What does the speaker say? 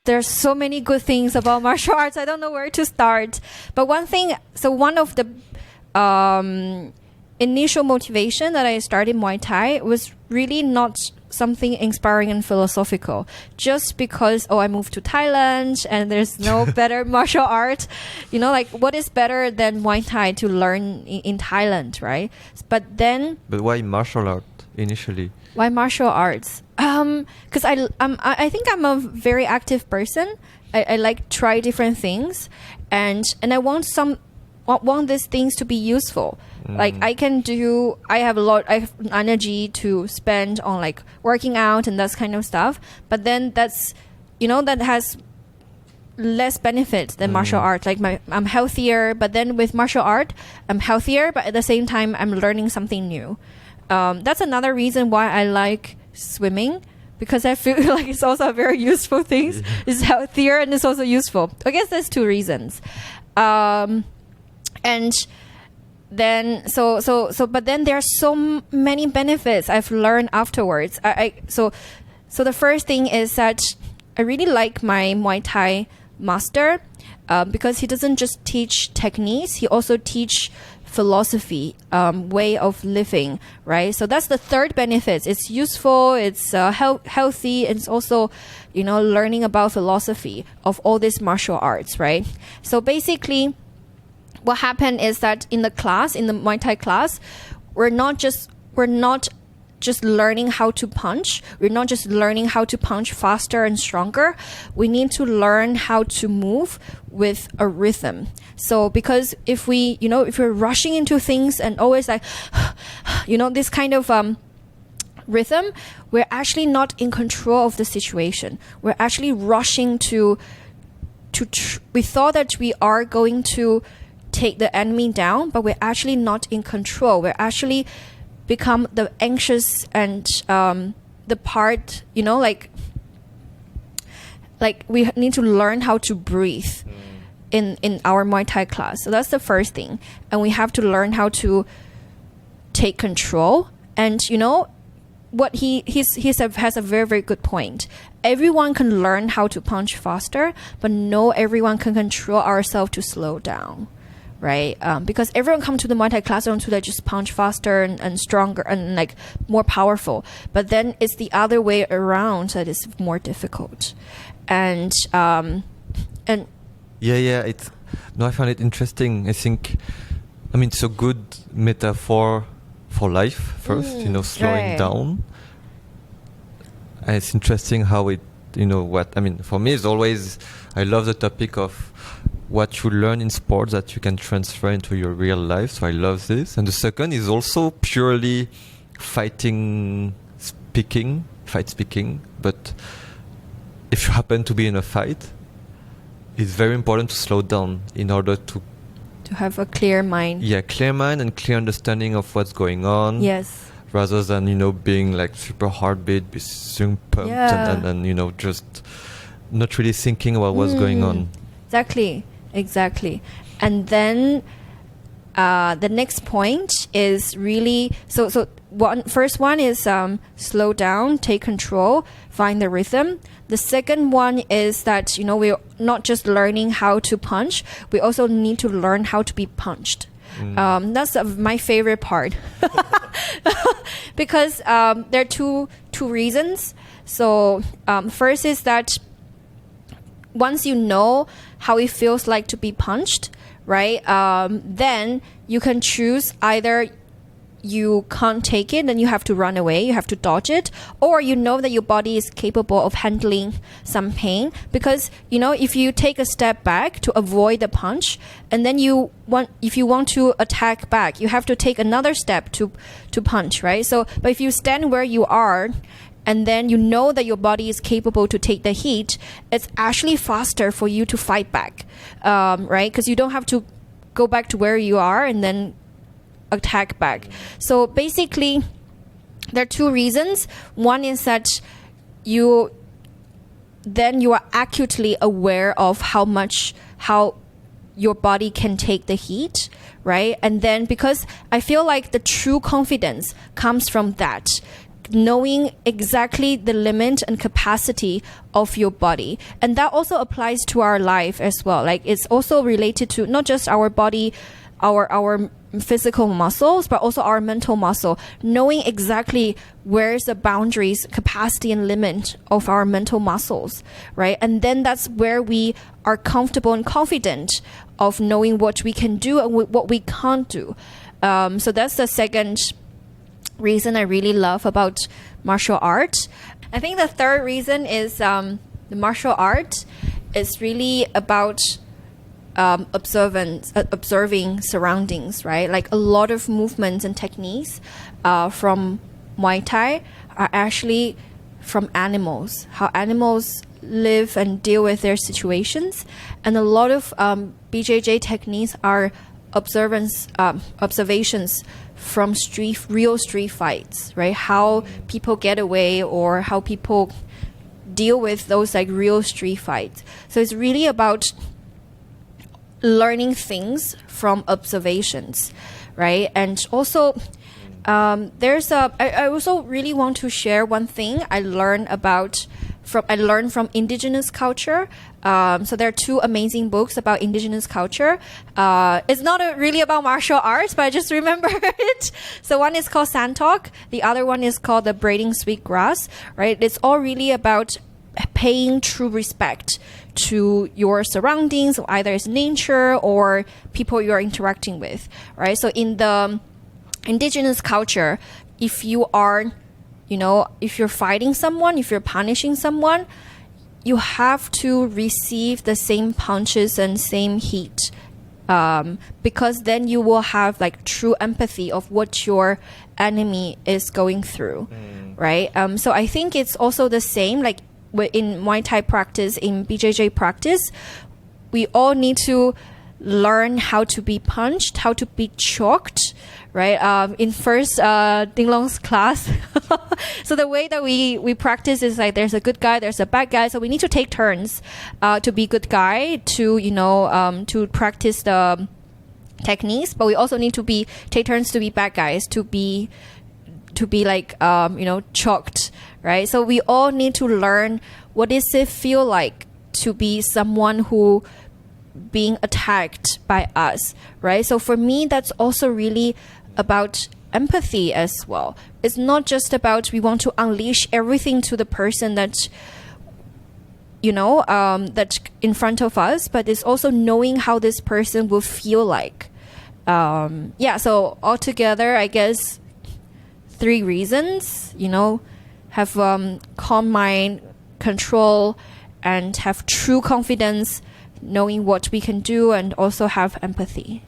there's so many good things about martial arts. I don't know where to start. But one of the initial motivation that I started Muay Thai was really not something inspiring and philosophical. Just because, I moved to Thailand and there's no better martial art. Like what is better than Muay Thai to learn in Thailand, right? But why martial art initially? Why martial arts? Because I think I'm a very active person. I like try different things, and I want these things to be used,ful. Like I have energy to spend on like working out and that kind of stuff. But then that's, that has less benefit than martial art. Like I'm healthier, but then with martial art, I'm healthier, but at the same time, I'm learning something new. That's another reason why I like swimming, because I feel like it's also a very useful thing. Yeah. It's healthier and it's also useful. I guess there's two reasons. And then but then there are so many benefits I've learned afterwards. So the first thing is that I really like my Muay Thai master because he doesn't just teach techniques, he also teach philosophy, way of living, right? So that's the third benefit. It's useful, it's healthy, and it's also, learning about philosophy of all these martial arts, right? So basically, what happened is that in the Muay Thai class, we're not just learning how to punch. We're not just learning how to punch faster and stronger. We need to learn how to move with a rhythm. So because if we're rushing into things and always like, this kind of rhythm, we're actually not in control of the situation. We're actually rushing we thought that we are going to take the enemy down, but we're actually not in control. We're actually become the anxious and the part, like we need to learn how to breathe in our Muay Thai class. So that's the first thing. And we have to learn how to take control. And what he has a very, very good point. Everyone can learn how to punch faster, but no everyone can control ourselves to slow down. Right? Because everyone come to the Muay Thai class to just punch faster and stronger and like more powerful. But then it's the other way around that is more difficult. And I find it interesting. I think, it's a good metaphor for life first, slowing down. And it's interesting how it, for me it's always, I love the topic of what you learn in sports that you can transfer into your real life. So I love this. And the second is also purely fight speaking. But if you happen to be in a fight, it's very important to slow down in order to have a clear mind. Yeah, clear mind and clear understanding of what's going on. Yes. Rather than, being like super heartbeat, being pumped and just not really thinking about what's going on. Exactly. And then the next point is really first one is slow down, take control, find the rhythm. The second one is that we're not just learning how to punch, we also need to learn how to be punched. That's my favorite part because there are two reasons. So first is that once you know how it feels like to be punched, right? Then you can choose either you can't take it and you have to run away, you have to dodge it, or that your body is capable of handling some pain. Because, if you take a step back to avoid the punch, and then if you want to attack back, you have to take another step to punch, right? So, but if you stand where you are, and then that your body is capable to take the heat, it's actually faster for you to fight back, right? Because you don't have to go back to where you are and then attack back. So basically, there are two reasons. One is that you are acutely aware of how your body can take the heat, right? And then because I feel like the true confidence comes from that. knowing exactly the limit and capacity of your body. And that also applies to our life as well. Like it's also related to not just our body, our physical muscles, but also our mental muscle, knowing exactly where's the boundaries, capacity and limit of our mental muscles, right? And then that's where we are comfortable and confident of knowing what we can do and what we can't do. So that's the second reason I really love about martial art. I think the third reason is the martial art is really about observing surroundings, right? Like a lot of movements and techniques from Muay Thai are actually from animals, how animals live and deal with their situations. And a lot of BJJ techniques are observations from real street fights, right? How people get away or how people deal with those like real street fights. So it's really about learning things from observations, right? And also I also really want to share one thing I learned from indigenous culture. So there are two amazing books about indigenous culture. It's not really about martial arts, but I just remember it. So one is called Sand Talk. The other one is called The Braiding Sweet Grass, right? It's all really about paying true respect to your surroundings, either it's nature or people you're interacting with, right? So in the indigenous culture, if you are, if you're fighting someone, if you're punishing someone, you have to receive the same punches and same heat, because then you will have like true empathy of what your enemy is going through, right? So I think it's also the same, like in Muay Thai practice, in BJJ practice, we all need to learn how to be punched, how to be choked, right? In first Ding Long's class. So the way that we practice is like there's a good guy, there's a bad guy. So we need to take turns to be good guy, to to practice the techniques, but we also need to take turns to be bad guys, to be like choked, right? So we all need to learn what does it feel like to be someone who being attacked by us, right? So for me, that's also really about empathy as well. It's not just about we want to unleash everything to the person that that's in front of us, but it's also knowing how this person will feel like. So altogether, I guess 3 reasons, have calm mind, control, and have true confidence, knowing what we can do, and also have empathy.